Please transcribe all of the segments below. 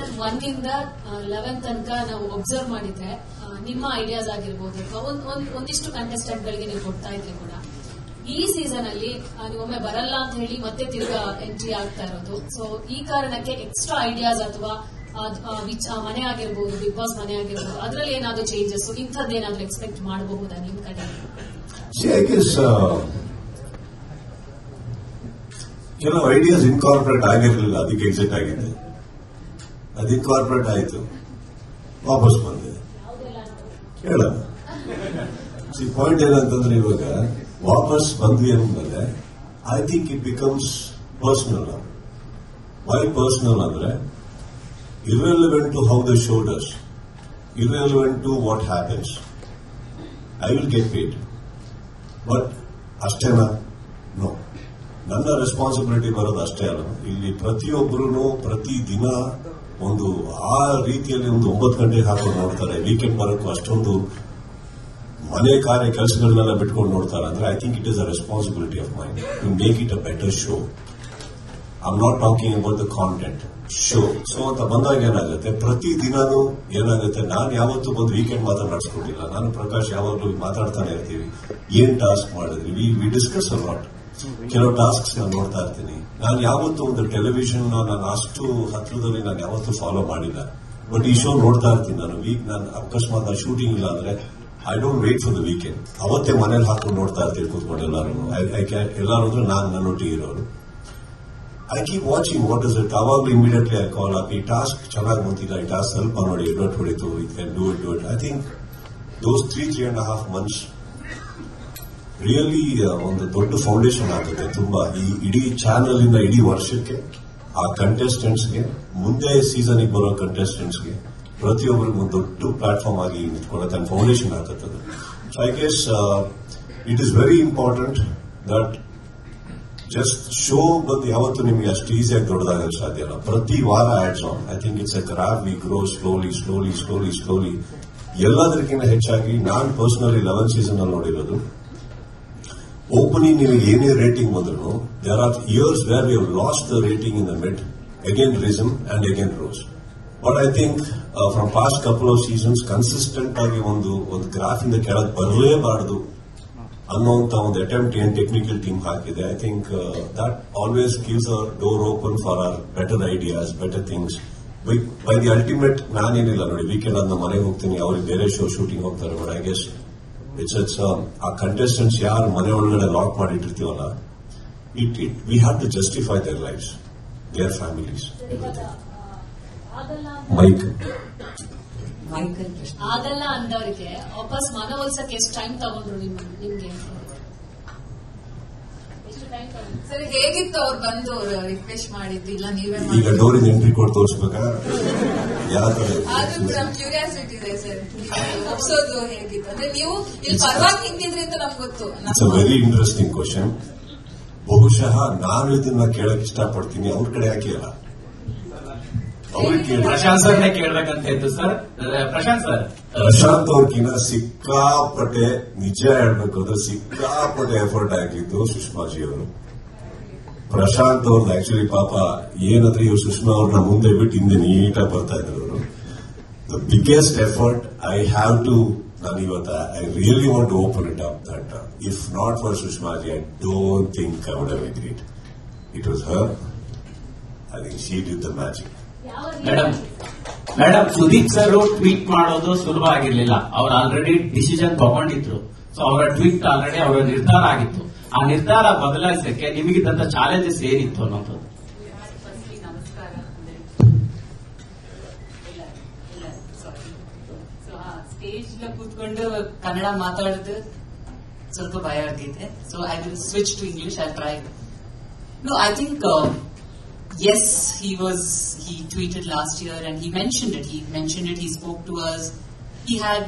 Season 1 ಇಂದ 11 ತನಕ ನಾವು ಒಬ್ಸರ್ವ್ ಮಾಡಿದ್ರೆ ನಿಮ್ಮ ಐಡಿಯಾಸ್ ಆಗಿರ್ಬೋದು ಅಥವಾ ಒಂದಿಷ್ಟು ಕಂಟೆಸ್ಟೆಂಟ್ ಗಳಿಗೆ ನೀವು ಕೊಡ್ತಾ ಇದ್ರೆ ಕೂಡ ಈ ಸೀಸನ್ ಅಲ್ಲಿ ನೀವೊಮ್ಮೆ ಬರಲ್ಲ ಅಂತ ಹೇಳಿ ಮತ್ತೆ ತಿರ್ಗಾ ಎಂಟ್ರಿ ಆಗ್ತಾ ಇರೋದು. ಸೊ ಈ ಕಾರಣಕ್ಕೆ ಎಕ್ಸ್ಟ್ರಾ ಐಡಿಯಾಸ್ ಅಥವಾ ಮನೆ ಆಗಿರ್ಬೋದು, ಬಿಗ್ ಬಾಸ್ ಮನೆ ಆಗಿರ್ಬೋದು, ಅದರಲ್ಲಿ ಏನಾದ್ರು ಚೇಂಜಸ್ ಇಂಥದ್ದೇನಾದ್ರೂ ಎಕ್ಸ್ಪೆಕ್ಟ್ ಮಾಡಬಹುದಾ ನಿಮ್ ಕಡೆ? ಕೆಲವು ಐಡಿಯಾಸ್ ಇನ್ಕಾರ್ಪೊರೇಟ್ ಆಗಿರಲಿಲ್ಲ, ಅದಕ್ಕೆ ಎಕ್ಸಿಟ್ ಆಗಿದೆ. ಅದು ಇನ್ಕಾರ್ಪೊರೇಟ್ ಆಯಿತು, ವಾಪಸ್ ಬಂದೆ. ಹೇಳೋಣ ಪಾಯಿಂಟ್ ಏನಂತಂದ್ರೆ, ಇವಾಗ ವಾಪಸ್ ಬಂದ್ವಿ ಅಂದ್ಮೇಲೆ I think it becomes personal. Why personal ಅಂದ್ರೆ irrelevant to how the show does, irrelevant to what happens. I will get paid. But ಅಷ್ಟೇನಾ? ನೋ. ನನ್ನ ರೆಸ್ಪಾನ್ಸಿಬಿಲಿಟಿ ಬರೋದು ಅಷ್ಟೇ ಅಲ್ಲ. ಇಲ್ಲಿ ಪ್ರತಿಯೊಬ್ಬರೂ ಪ್ರತಿ ದಿನ ಒಂದು ಆ ರೀತಿಯಲ್ಲಿ ಒಂದು 9 ಗಂಟೆಗೆ ಹಾಕೊಂಡು ನೋಡ್ತಾರೆ. ವೀಕೆಂಡ್ ಬರೋಕ್ಕೂ ಅಷ್ಟೊಂದು ಮನೆ ಕಾರ್ಯ ಕೆಲಸಗಳನ್ನೆಲ್ಲ ಬಿಟ್ಕೊಂಡು ನೋಡ್ತಾರೆ. ಅಂದ್ರೆ I think it is a responsibility of mind to make it a better show. I am not talking about the content, show. So ಅಂತ ಬಂದಾಗ ಏನಾಗುತ್ತೆ, ಪ್ರತಿ ದಿನಾನೂ ಏನಾಗುತ್ತೆ, ನಾನು ಯಾವತ್ತೂ ಒಂದು ವೀಕೆಂಡ್ ಮಾತ್ರ ನಡೆಸ್ಕೊಟ್ಟಿಲ್ಲ. ನಾನು ಪ್ರಕಾಶ್ ಯಾವಾಗಲೂ ಮಾತಾಡ್ತಾನೆ ಇರ್ತೀವಿ, ಏನ್ ಟಾಸ್ಕ್ ಮಾಡಿದ್ವಿ, ವಿ ಡಿಸ್ಕಸ್ ಅ ಲಾಟ್. ಕೆಲವು ಟಾಸ್ಕ್ಸ್ ನಾನು ನೋಡ್ತಾ ಇರ್ತೀನಿ. ನಾನು ಯಾವತ್ತೂ ಒಂದು ಟೆಲಿವಿಷನ್ ನಾನು ಅಷ್ಟು ಹತ್ರದಲ್ಲಿ ನಾನು ಯಾವತ್ತೂ ಫಾಲೋ ಮಾಡಿಲ್ಲ. ಬಟ್ ಈ ಶೋ ನೋಡ್ತಾ ಇರ್ತೀನಿ ನಾನು. ನಾನು ಅಕಸ್ಮಾತ್ ಶೂಟಿಂಗ್ ಇಲ್ಲ ಅಂದ್ರೆ I don't wait for the weekend. ಅವತ್ತೇ ಮನೇಲಿ ಹಾಕೊಂಡು ನೋಡ್ತಾ ಇರ್ತೀವಿ ಕೂತ್ಕೊಂಡು ಎಲ್ಲರೂ. ಎಲ್ಲರೂ ಅಂದ್ರೆ ನಾನು ನನ್ನೊಟ್ಟಿಗೆ ಇರೋರು. I keep watching what is it. ಅವಾಗಲೂ ಇಮಿಡಿಯೇಟ್ಲಿ ಐ ಕಾಲ್ ಅಪ್, ಈ ಟಾಸ್ಕ್ ಚೆನ್ನಾಗಿ ಬಂತಿಲ್ಲ, ಈ ಟಾಸ್ಕ್ ಸ್ವಲ್ಪ ನೋಡಿ, ಎಡವಟ್ ಹೊಡಿತು, it can do it. I think those 3.5 months really ಒಂದು ದೊಡ್ಡ ಫೌಂಡೇಶನ್ ಆಗುತ್ತೆ. ತುಂಬಾ ಈ ಇಡೀ ಚಾನೆಲ್ ಇಂದ ಇಡೀ ವರ್ಷಕ್ಕೆ ಆ ಕಂಟೆಸ್ಟೆಂಟ್ಸ್ಗೆ, ಮುಂದೆ ಸೀಸನ್ ಬರೋ ಕಂಟೆಸ್ಟೆಂಟ್ಸ್ಗೆ ಪ್ರತಿಯೊಬ್ಬರಿಗೂ ಒಂದು ದೊಡ್ಡ ಪ್ಲಾಟ್ಫಾರ್ಮ್ ಆಗಿ ನಿಂತ್ಕೊಳ್ಳುತ್ತೆ, ಫೌಂಡೇಶನ್ ಆಗುತ್ತೆ. So I guess it is very important that just show ಬಂದು ಯಾವತ್ತೂ ನಿಮಗೆ ಅಷ್ಟು ಈಸಿಯಾಗಿ ದೊಡ್ಡದಾಗಲು ಸಾಧ್ಯ ಇಲ್ಲ. ಪ್ರತಿ ವಾರ ads on. I think it's a graph. We grow slowly. ಎಲ್ಲದಕ್ಕಿಂತ ಹೆಚ್ಚಾಗಿ ನಾನು ಪರ್ಸನಲಿ 11 ಸೀಸನ್ ಅಲ್ಲಿ ನೋಡಿರೋದು, ಓಪನಿಂಗ್ ನಿಮಗೆ ಏನೇ ರೇಟಿಂಗ್ ಬಂದ್ರು there are years where we have lost the rating in the mid, again resume and again rose. But I think from past couple of seasons consistent ಆಗಿ ಒಂದು graph ಇಂದ ಕೆಳಗೆ ಬರಲೇಬಾರದು ಅನ್ನೋಂತ ಒಂದು attempt ಏನ್ ಟೆಕ್ನಿಕಲ್ ಟೀಮ್ ಹಾಕಿದೆ. I think that always gives a door open for our better ideas, better things. By the ultimate ನಾನೇನಿಲ್ಲ ನೋಡಿ, weekend ಆದ ಮನೆಗೆ ಹೋಗ್ತೀನಿ, ಅವ್ರಿಗೆ ಬೇರೆ ಶೋ ಶೂಟಿಂಗ್ ಹೋಗ್ತಾರೆ. ಬಟ್ ಐ ಗೆಸ್ ಇಟ್ಸ್ ಆ ಕಂಟೆಸ್ಟೆಂಟ್ಸ್ ಯಾರು ಮನೆ ಒಳಗಡೆ ಲಾಕ್ ಮಾಡಿಟ್ಟಿರ್ತೀವಲ್ಲ, we have to justify their lives, their families. Mike ಆಗಲ್ಲ ಅಂದವರಿಗೆ ವಾಪಸ್ ಮನವೊಲಿಸಕ್ಕೆ ಎಷ್ಟು ಟೈಮ್ ತಗೊಂಡ್ರು ನಿಮ್ಗೆ? ಸರಿ, ಹೇಗಿತ್ತು ಅವ್ರು ಬಂದು ರಿಕ್ವೆಸ್ಟ್ ಮಾಡಿದ್ದು? ಇಲ್ಲ ನೀವೇ ಈಗ ಡೋರಿಂದ ಎಂಟ್ರಿ ಕೋಡ್ ತೋರಿಸ್ಬೇಕಾ? ಯಾವ ತರ? ಅದು ಕ್ಯೂರಿಯಾಸಿಟಿ ಇದೆ ಸರ್, ಒಪ್ಸೋದು ಹೇಗಿತ್ತು ಅಂದ್ರೆ ನೀವು ಇಲ್ಲಿ ಪರವಾಗಿ ನಿಂತಿದ್ರಿ ಅಂತ ನಮ್ಗೆ ಗೊತ್ತು. It's a very interesting question. ಬಹುಶಃ ನಾನು ಇದನ್ನ ಕೇಳಕ್ ಇಷ್ಟಪಡ್ತೀನಿ, ಅವ್ರ ಕಡೆ ಯಾಕೆ ಅಲ್ಲ. ಪ್ರಶಾಂತ್ ಸರ್ನೇ ಕೇಳ್ಬೇಕಂತ ಇತ್ತು ಸರ್. ಪ್ರಶಾಂತ್ ಅವ್ರಿಗಿನ್ನ ಸಿಕ್ಕಾಪಟ್ಟೆ, ನಿಜ ಹೇಳ್ಬೇಕು ಅಂದ್ರೆ ಸಿಕ್ಕಾಪಟ್ಟೆ ಎಫರ್ಟ್ ಆಗಿದ್ದು ಸುಷ್ಮಾಜಿ ಅವರು. ಪ್ರಶಾಂತ್ ಅವ್ರದ್ದು ಆಕ್ಚುಲಿ ಪಾಪ ಏನಂದ್ರೆ ಇವ್ರು ಸುಷ್ಮಾ ಅವ್ರನ್ನ ಮುಂದೆ ಬಿಟ್ಟು ಹಿಂದೆ ನೀಟಾಗಿ ಬರ್ತಾ ಇದ್ರು ಅವರು. The biggest effort I have to, ನಾನು ಇವತ್ತು I really want to open it up that if not for ಸುಷ್ಮಾಜಿ I don't think I would have agreed. It was her. I think she did the magic. Madam Sudeep sir tweet ಮಾಡೋದು ಸುಲಭ ಆಗಿರ್ಲಿಲ್ಲ. ಅವ್ರು already decision ತಗೊಂಡಿದ್ರು. So ಅವರ tweet already ಅವರ ನಿರ್ಧಾರ ಆಗಿತ್ತು. ಆ ನಿರ್ಧಾರ ಬದಲಾಯಿಸಕ್ಕೆ ನಿಮಗಿದ್ದಂತ challenges ಏನಿತ್ತು ಅನ್ನೋದು? ಸ್ಟೇಜ್ ಕೂತ್ಕೊಂಡು ಕನ್ನಡ ಮಾತಾಡೋದು ಸ್ವಲ್ಪ ಭಯ ಆಗ್ತಿದೆ. So I will switch to English. I try. No, I think yes, he tweeted last year and he mentioned it. He spoke to us. He had,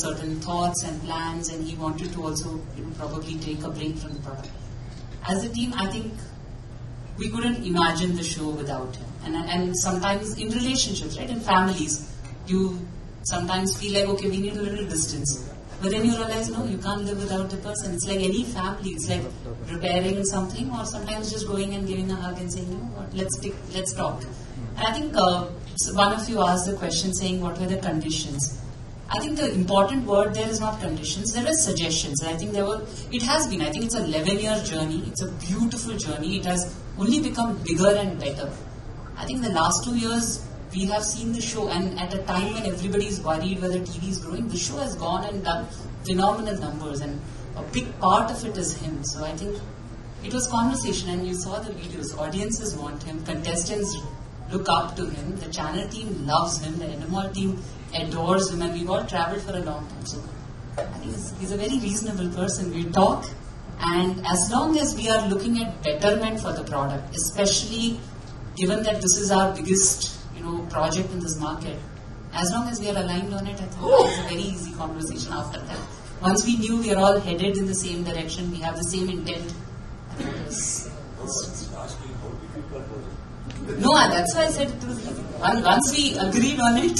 certain thoughts and plans, and he wanted to also probably take a break from the product. As a team, I think we couldn't imagine the show without him. And sometimes in relationships, right, in families, you sometimes feel like, okay, we need a little distance. But then you realize, no, you can't live without the person. It's like any family. It's like repairing something, or sometimes just going and giving a hug and saying, you know what, let's talk. And I think one of you asked the question saying what were the conditions. I think the important word there is not conditions, there are suggestions. And I think it has been, I think it's a 11-year journey. It's a beautiful journey. It has only become bigger and better. I think the last 2 years, we have seen the show, and at a time when everybody is worried whether TV is growing, the show has gone and done phenomenal numbers, and a big part of it is him. So I think it was conversation, and you saw the videos. Audiences want him, contestants look up to him, the channel team loves him, the NMR team adores him, and we've all travelled for a long time. So I think he's a very reasonable person. We talk, and as long as we are looking at betterment for the product, especially given that this is our biggest project in this market, as long as we are aligned on it, I think it's a very easy conversation after that. Once we knew we are all headed in the same direction, we have the same intent, I think it was... No, that's why I said it was easy. Once we agreed on it,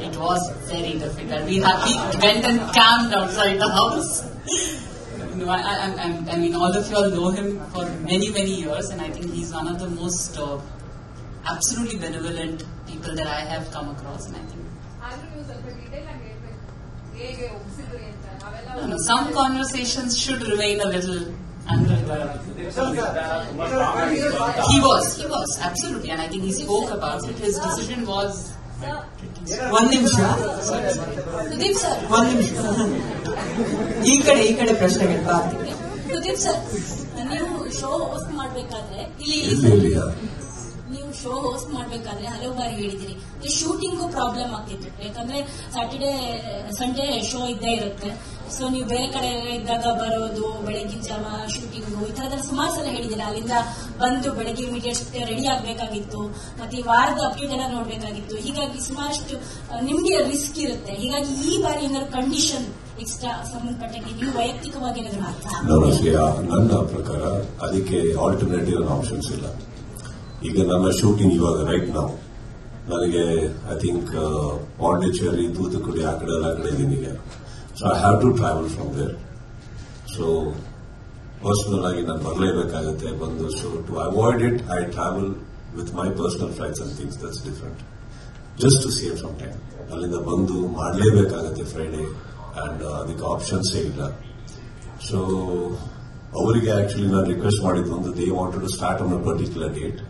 it was very difficult. We went and camped outside the house. I mean, all of you all know him for many, many years, and I think he's one of the most absolutely benevolent people that I have come across, and I think... No, some conversations should remain a little unreal. He was, absolutely, and I think he spoke about it. His decision was... One ನಿಮಿಷ Sudeep sir, ಈ ಕಡೆ ಪ್ರಶ್ನೆಗಳು ಬರ್ತೀನಿ. Sudeep sir, ನೀವು show host ಮಾಡ್ಬೇಕಾದ್ರೆ ಹಲವು ಬಾರಿ ಹೇಳಿದಿರಿ ಶೂಟಿಂಗು ಪ್ರಾಬ್ಲಮ್ ಆಗ್ತಿತ್ತು. ಯಾಕಂದ್ರೆ ಸ್ಯಾಟರ್ಡೆ ಸಂಡೇ ಶೋ ಇದ್ದೇ ಇರುತ್ತೆ. ಸೊ ನೀವು ಬೇರೆ ಕಡೆ ಇದ್ದಾಗ ಬರೋದು, ಬೆಳಗಿನ ಜಾವ ಶೂಟಿಂಗು, ಈ ತರದಲ್ಲಿ ಸುಮಾರು ಸಲ ಹೇಳಿದಿರ. ಅಲ್ಲಿಂದ ಬಂದು ಬೆಳಗ್ಗೆ ಇಮಿಡಿಯೇಟ್ ರೆಡಿ ಆಗ್ಬೇಕಾಗಿತ್ತು, ಮತ್ತೆ ಈ ವಾರದ ಅಪ್ಡೇಟ್ ಎಲ್ಲ ನೋಡ್ಬೇಕಾಗಿತ್ತು. ಹೀಗಾಗಿ ಸುಮಾರಷ್ಟು ನಿಮ್ಗೆ ರಿಸ್ಕ್ ಇರುತ್ತೆ. ಹೀಗಾಗಿ ಈ ಬಾರಿ ಏನಾದ್ರು ಕಂಡೀಷನ್ ಎಕ್ಸ್ಟ್ರಾ ಸಂಬಂಧಪಟ್ಟಂಗೆ ನೀವು ವೈಯಕ್ತಿಕವಾಗಿ ಏನಾದ್ರು ನನ್ನ ಪ್ರಕಾರ ಅದಕ್ಕೆ ಆಲ್ಟರ್ನೇಟಿವ್ ಆಪ್ಷನ್ಸ್ ಇಲ್ಲ. ಈಗ ನನ್ನ ಶೂಟಿಂಗ್ ಇವಾಗ ರೈಟ್ ನಾವು ನನಗೆ ಐ ಥಿಂಕ್ ಪಾಂಡಿಚೇರಿ, ತೂತುಕುಡಿ ಆ ಕಡೆ ಎಲ್ಲ ಕಡೆ ಇದ್ದೀನಿ ಈಗ. So I have to travel from there. So personal ಆಗಿ ನಾನು ಬರಲೇಬೇಕಾಗುತ್ತೆ ಬಂದು. So to avoid it I travel with my personal flights and things, that's different. Just to save some time. ಅಲ್ಲಿಂದ ಬಂದು ಮಾಡಲೇಬೇಕಾಗುತ್ತೆ ಫ್ರೈಡೇ, ಅಂಡ್ ಅದಕ್ಕೆ ಆಪ್ಷನ್ಸೇ ಇಲ್ಲ. ಸೊ ಅವರಿಗೆ actually ನಾನು ರಿಕ್ವೆಸ್ಟ್ ಮಾಡಿದ್ದು ಒಂದು, they wanted to start on a particular date.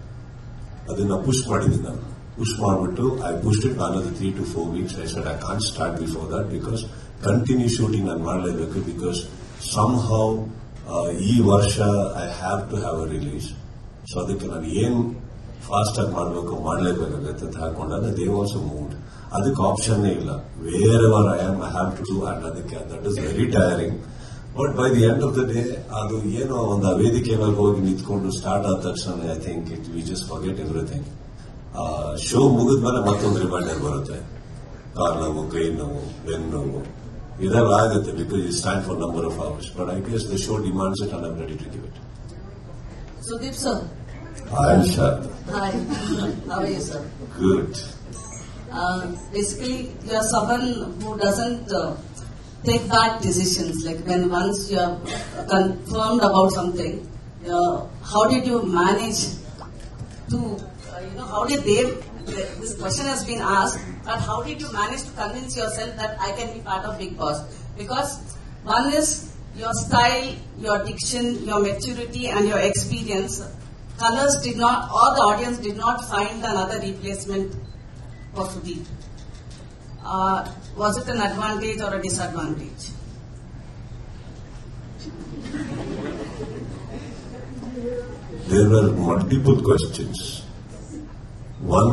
ಅದನ್ನ push ಮಾಡಿದ್ದೀನಿ ನಾನು. ಪುಷ್ ಮಾಡಿಬಿಟ್ಟು I pushed it another 3 to 4 weeks. I said I can't start before that because continue shooting ನಾನು ಮಾಡಲೇಬೇಕು. ಬಿಕಾಸ್ ಸಮ್ ಹೌ ಈ ವರ್ಷ I have to have a release. So ಅದಕ್ಕೆ ನಾನು ಏನು ಫಾಸ್ಟ್ ಆಗಿ ಮಾಡಬೇಕು ಮಾಡಲೇಬೇಕಾಗತ್ತೆ ಅಂತ ಹಾಕೊಂಡಾಗ ದೇ ಆಲ್ಸೋ ಮೂವ್ಡ್. ಅದಕ್ಕೆ ಆಪ್ಷನ್ನೇ ಇಲ್ಲ. Wherever I am I have to do, and ಅದಕ್ಕೆ that is very tiring. But by the end of the day ಅದು ಏನೋ ಒಂದು ವೇದಿಕೆ ಮೇಲೆ ಹೋಗಿ ನಿಂತ್ಕೊಂಡು ಸ್ಟಾರ್ಟ್ ಆದ ತಕ್ಷಣ I think we just forget everything. Show ಮುಗಿದ್ಮೇಲೆ ಮತ್ತೊಂದು ರಿಮೈಂಡರ್ ಬರುತ್ತೆ, ಕಾಲ್ ನೋವು, ಕೈ ನೋವು, ಬೆನ್ನು ನೋವು, ಇದೆಲ್ಲ ಆಗುತ್ತೆ because it stand for number of hours. But I guess the show demands it and I am ready to give it. Sudeep sir, Hi, Shad. Hi, how are you, sir? Good. Basically, you are someone who doesn't take bad decisions. Like when once you are confirmed about something, how did you manage to, how did they, this question has been asked, but how did you manage to convince yourself that I can be part of Bigg Boss? Because one is your style, your diction, your maturity and your experience. Colors did not, or the audience did not find another replacement for Sudeep. Was it an advantage or a disadvantage? There were multiple questions. One,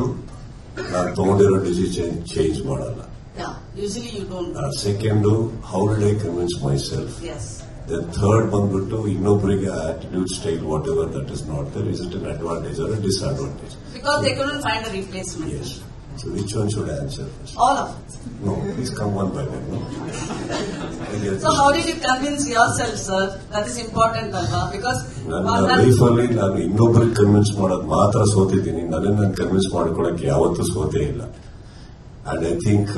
ನಾನು ತಗೊಂಡಿರೋ decision change ಮಾಡಲ್ಲ. Yeah, usually you don't. Second, how did I convince myself? Yes. Then third ಬಂದ್ಬಿಟ್ಟು ಇನ್ನೊಬ್ಬರಿಗೆ attitude, style, whatever that is not there, is it an advantage or a disadvantage? Because they couldn't find a replacement. Yes. So which one should I answer first? All of it. No, please come one by one. No? So how did you convince yourself, sir? That is important, Alva, because ನನ್ನ ಲೈಫಲ್ಲಿ ನಾನು ಇನ್ನೊಬ್ಬರಿಗೆ convince ಮಾಡೋದು ಮಾತ್ರ ಸೋತಿದ್ದೀನಿ. ನನ್ನನ್ನು convince ಮಾಡ್ಕೊಳಕ್ಕೆ ಯಾವತ್ತೂ ಸೋತೇ ಇಲ್ಲ. ಅಂಡ್ ಐ ಥಿಂಕ್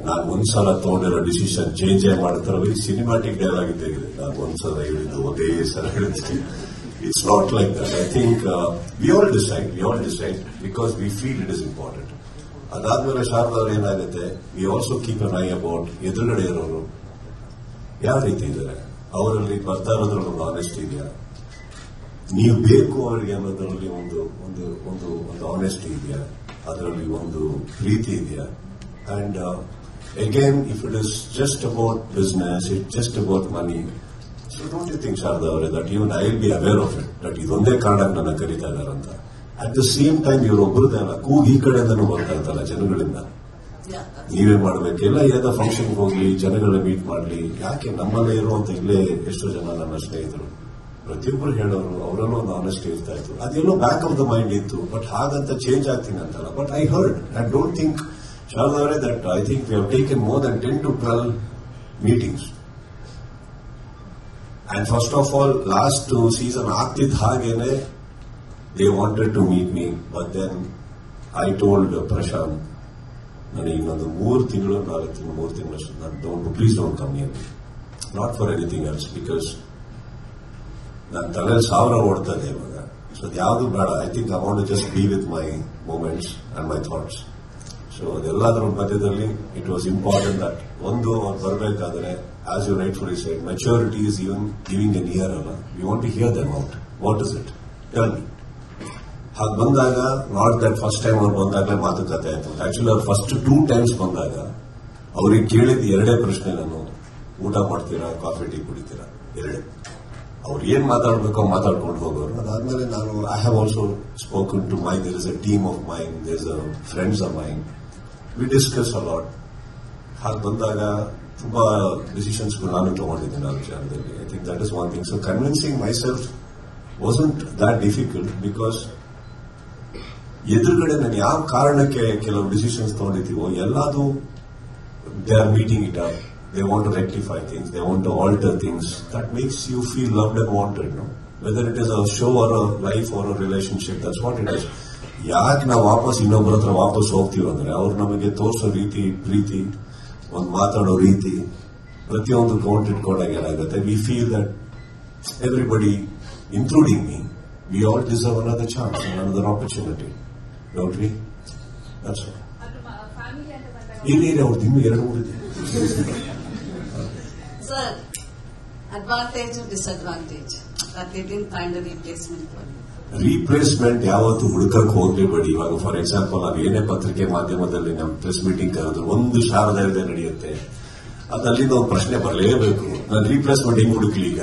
ನಾನು ಒಂದ್ಸಲ ತಗೊಂಡಿರೋ ಡಿಸಿಷನ್ ಚೇಂಜ್ ಮಾಡ್ತಾರೋ ಸಿನಿಮಾಟಿಕ್ ಡೈಲಾಗ್ ಇದ್ದೇ ಇದೆ. ನಾನು ಒಂದ್ಸಲ ಹೇಳಿದ್ದು ಒಂದೇ ಸಲ ಹೇಳಿದ್ತೀನಿ. It's not like that. I think we all decide because we feel it is important. ಅದಾದ್ಮೇಲೆ ಶಾರದಾ ಅವ್ರು ಏನಾಗುತ್ತೆ, we also keep an I about ಎದುರುಗಡೆ ಇರೋರು ಯಾವ ರೀತಿ ಇದ್ದಾರೆ, ಅವರಲ್ಲಿ ಬರ್ತಾ ಇರೋದ್ರಲ್ಲಿ ಒಂದು ಆನೆಸ್ಟಿ ಇದೆಯಾ, ನೀವು ಬೇಕು ಅವರಿಗೆ ಅನ್ನೋದ್ರಲ್ಲಿ ಒಂದು ಒಂದು ಒಂದು ಒಂದು ಆನೆಸ್ಟಿ ಇದೆಯಾ, ಅದರಲ್ಲಿ ಒಂದು ಪ್ರೀತಿ ಇದೆಯಾ. And again if it is just about business, it just about money, so don't you think Sharada ಅವರೇ that even I will be aware of it, that ಇದೊಂದೇ ಕಾರಣಕ್ಕೆ ನನ್ನ ಕರೀತಾ ಇದ್ದಾರಂತ. ಅಟ್ ದ ಸೇಮ್ ಟೈಮ್ ಇವರೊಬ್ಬರದೇ ಅಲ್ಲ, ಕೂಗಿ ಈ ಕಡೆಯಿಂದನೂ ಬರ್ತಾ ಇರ್ತಲ್ಲ ಜನಗಳಿಂದ, ನೀವೇ ಮಾಡ್ಬೇಕು, ಎಲ್ಲ ಯಾವುದೋ ಫಂಕ್ಷನ್ಗೆ ಹೋಗ್ಲಿ, ಜನಗಳನ್ನ ಮೀಟ್ ಮಾಡ್ಲಿ, ಯಾಕೆ ನಮ್ಮಲ್ಲೇ ಇರುವಂತ ಇಲ್ಲೇ ಎಷ್ಟೋ ಜನ ನನ್ನ ಸ್ನೇಹಿತರು ಪ್ರತಿಯೊಬ್ಬರು ಹೇಳೋರು, ಅವರಲ್ಲೂ ಒಂದು ಆನೆಸ್ಟಿ ಇರ್ತಾ ಇತ್ತು. ಅದೆಲ್ಲೋ ಬ್ಯಾಕ್ ಆಫ್ ದ ಮೈಂಡ್ ಇತ್ತು, ಬಟ್ ಹಾಗಂತ ಚೇಂಜ್ ಆಗ್ತೀನಿ ಅಂತಲ್ಲ. But I heard, I don't think Sharada ಅವರೇ that I think we have taken more than 10 to 12 meetings. And first of all last season ಆಗ್ತಿದ್ದ ಹಾಗೇನೆ they wanted to meet me, but then I told Prashant, ನನಗೆ ಇನ್ನೊಂದು 3 ತಿಂಗಳು 4 ತಿಂಗಳು please don't come here, not for anything else, because ನನ್ನ ತಲೆ 1000 ಓಡ್ತದೆ ಇವಾಗ. ಸೊ ಯಾವುದು ಬೇಡ. I think I want to just be with my moments and my thoughts. So ಅದೆಲ್ಲದರ ಮಧ್ಯದಲ್ಲಿ ಇಟ್ ವಾಸ್ ಇಂಪಾರ್ಟೆಂಟ್ ದಟ್ ಒಂದು ಅವ್ರು ಬರಬೇಕಾದ್ರೆ, as you rightfully said, maturity is even giving an ear ಅಲ್ಲ, we want to hear them out, what is it, tell me. ಹಾಗೆ ಬಂದಾಗ, not that first time ಅವ್ರು ಬಂದಾಗಲೇ ಮಾತುಕತೆ ಆಯ್ತು. ಆಕ್ಚುಲಿ ಅವ್ರು ಫಸ್ಟ್ 2 times ಬಂದಾಗ ಅವ್ರಿಗೆ ಕೇಳಿದ 2 ಪ್ರಶ್ನೆ, ನಾನು ಊಟ ಮಾಡ್ತೀರಾ, ಕಾಫಿ ಟೀ ಕುಡಿತೀರಾ, 2. ಅವ್ರು ಏನ್ ಮಾತಾಡ್ಬೇಕೋ ಮಾತಾಡ್ಕೊಂಡು ಹೋಗೋರು. ಅದಾದ್ಮೇಲೆ ನಾನು I have also spoken to my, there is a team of mine, there is a friends of mine, we discuss a lot. ಹಾಗೆ ಬಂದಾಗ ತುಂಬಾ ಡಿಸಿಷನ್ಸ್ ನಾನು ತಗೊಂಡಿದ್ದೀನಿ ಆ ವಿಚಾರದಲ್ಲಿ. I think that is one thing. So convincing myself wasn't that difficult, because ಎದುರುಗಡೆ ನಾನು ಯಾವ ಕಾರಣಕ್ಕೆ ಕೆಲವು ಡಿಸಿಷನ್ಸ್ ತಗೊಂಡಿದ್ದೀವೋ ಎಲ್ಲದು they are meeting it up, they want to rectify things, they want to alter things, that makes you feel loved and wanted. Whether it is a show or a life or a relationship, that's what it is. ಯಾಕೆ ನಾವು ವಾಪಸ್ ಇನ್ನೊಬ್ಬರ ಹತ್ರ ವಾಪಸ್ ಹೋಗ್ತೀವಿ ಅಂದ್ರೆ, ಅವ್ರು ನಮಗೆ ತೋರಿಸೋ ರೀತಿ, ಪ್ರೀತಿ, ಒಂದು ಮಾತಾಡೋ ರೀತಿ, ಪ್ರತಿಯೊಂದು ಕೌಂಟ್ ಇಟ್ಕೊಂಡಾಗ ಏನಾಗುತ್ತೆ, we feel that everybody including me, we all deserve another chance, another opportunity. Don't we? That's all. ಇಲ್ಲಿ ಅವ್ರದ್ದು ಇನ್ನೂ 2-3 ಇದೆ. Sir, advantage or disadvantage that they didn't find a replacement for you? Replacement ಯಾವತ್ತು ಹುಡುಕಕ್ಕೆ ಹೋಗ್ಲೇಬೇಡಿ. ಇವಾಗ for example ನಾವು ಏನೇ ಪತ್ರಿಕೆ ಮಾಧ್ಯಮದಲ್ಲಿ ನಮ್ಮ ಪ್ರೆಸ್ ಮೀಟಿಂಗ್ ಕರೆದ್ರು, ಒಂದು ಶಾರದಾ ಇದೆ ನಡೆಯುತ್ತೆ, ಅದಲ್ಲಿಂದ ಒಂದು ಪ್ರಶ್ನೆ ಬರಲೇಬೇಕು, ನಾನು ರೀಪ್ಲೇಸ್ಮೆಂಟ್ ಹೆಂಗ್ ಹುಡುಕ್ಲಿ, ಈಗ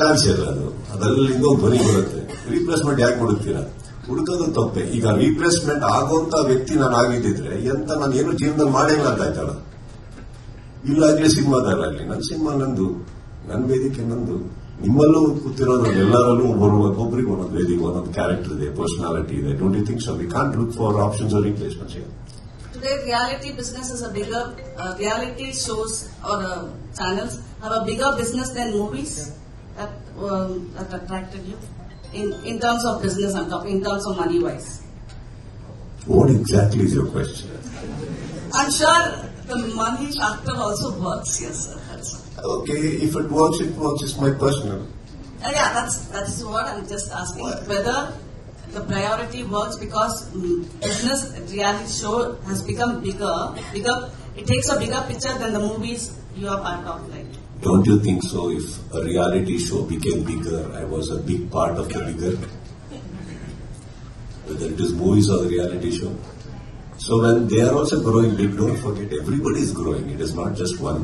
ಚಾನ್ಸ್ ಇಲ್ಲ. ಅದಲ್ಲಿಂದ ಒಂದು ಧ್ವನಿ ಬರುತ್ತೆ, ರೀಪ್ಲೇಸ್ಮೆಂಟ್ ಯಾಕೆ ಹುಡುಕ್ತೀರಾ, ಹುಡುಕೋದು ತಪ್ಪೆ. ಈಗ ರೀಪ್ಲೇಸ್ಮೆಂಟ್ ಆಗುವಂತ ವ್ಯಕ್ತಿ ನಾನು ಆಗಿದ್ದಿದ್ರೆ ಎಂತ ನಾನು ಏನು ಜೀವನದಲ್ಲಿ ಮಾಡಿಲ್ಲ ಅಂತ ಆಯ್ತಲ್ಲ. ಇಲ್ಲಾಗ್ಲಿ ಸಿನಿಮಾದಾಗಲಿ, ನನ್ನ ಸಿನಿಮಾ ನಂದು, ನನ್ನ ವೇದಿಕೆ ನಂದು, ನಿಮ್ಮಲ್ಲೂ ಕೂತಿರೋದು ಎಲ್ಲರಲ್ಲೂ ಒಬ್ಬೊಬ್ಬರಿಗೆ ಒಂದೊಂದು ವೇದಿಕೆ, ಒಂದೊಂದು ಕ್ಯಾರೆಕ್ಟರ್ ಇದೆ, ಪರ್ಸನಾಲಿಟಿ ಇದೆ. Don't you think so? We can't look for options or replacements here. Today, reality business is a bigger, reality shows or channels have a bigger business than movies. That attracted you in terms of business, I'm talking in terms of money wise. What exactly is your question? I'm sure the money factor also works, yes sir. Okay, if it works, it works. It's my personal. Yeah, that's what I'm just asking. What? Whether the priority works because business reality show has become bigger. It takes a bigger picture than the movies you are part of, like. Don't you think so? If a reality show became bigger, I was a big part of the bigger. Whether it is movies or the reality show. So when they are also growing big, don't forget everybody is growing. It is not just one.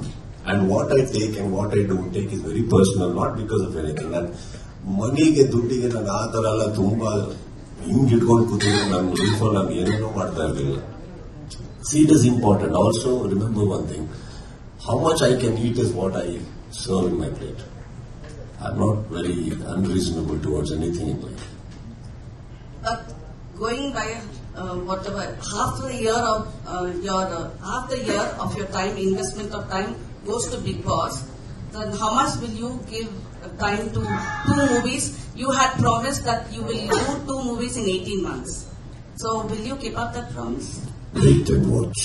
And what I take and what I don't take is very personal, not because of anything. And ಮನಿಗೆ ದುಡ್ಡಿಗೆ ನಾನು ಆ ತರ ಎಲ್ಲ ತುಂಬಾ ಹಿಂಗ್ ಇಟ್ಕೊಂಡು ಕೂತಿದ್ರೆ ನಾನು ಲೈಫಲ್ಲಿ ನಾನು ಏನೇನೋ ಮಾಡ್ತಾ ಇರಲಿಲ್ಲ. See, it is important. Also, remember one thing. How much I can eat is what I serve in my plate. I'm not very unreasonable towards anything in life. But going by whatever half the year of your time, investment of time goes to Bigg Boss, then how much will you give time to 2 movies? You had promised that you will do 2 movies in 18 months. So will you keep up that promise? Wait and watch.